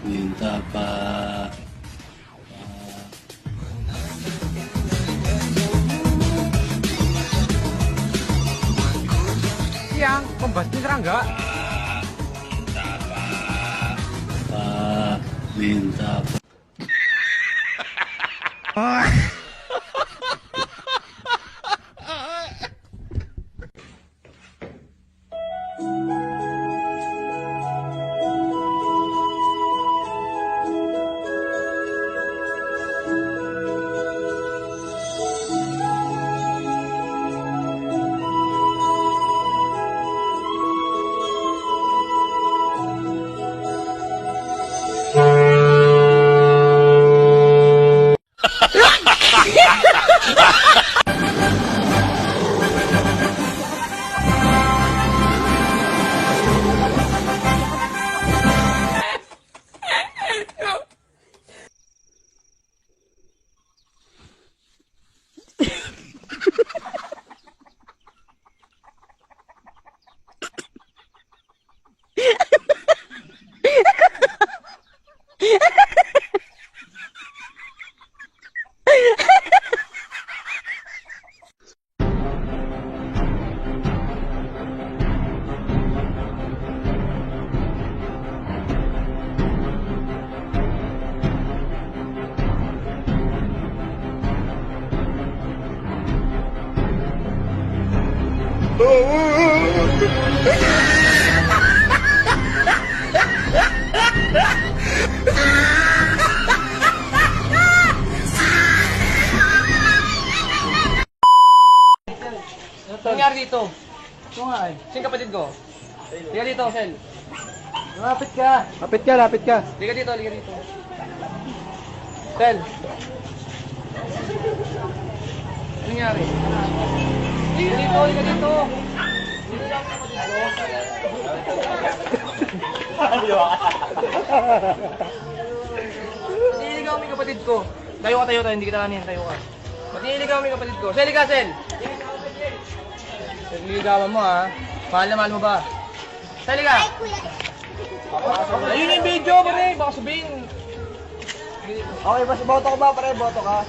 minta pa. Siang, pembasmi serangga. Minta pa. Anong nangyari dito? Ito nga eh. Sino kapatid ko? Liga dito, Sel. Lapit ka. Lapit ka, lapit ka. Liga dito, liga dito. Sel. Anong nangyari? Liga dito, liga dito. Dito lang ang kapatid ko. Pati iligaw mo yung kapatid ko. Tayo ka, hindi kita kanin, tayo ka. Pati iligaw mo yung kapatid ko. Sel, liga, Sel. Niligawan mo ha. Mahal na mahal mo ba? Sali ka! Ayun yung video pare! Baka sabihin. Okay, mas boto ko ba, pare? Boto ka.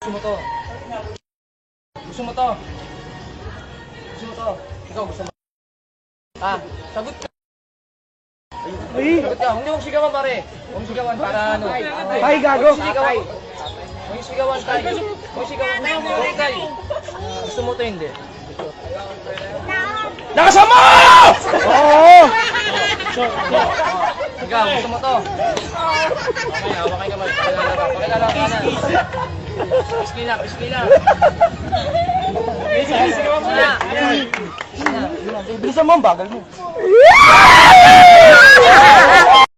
Gusto mo to? Gusto mo to? Gusto mo to? Ikaw gusto mo? Ah, sagot ka. Ay! Sagot ka. Huwag niyo sigawan pare. Huwag sigawan para ano. Ay, gago! Sigawan. Huwag sigawan tayo. Huwag sigawan tayo. Gusto mo to hindi? Nakasama! Oo! Ikaw, gusto mo to? Okay, hawakay ka man. Pakilala ka na. Piskila, piskila. Sigawan mo na. Bilisan mo ang bagal mo.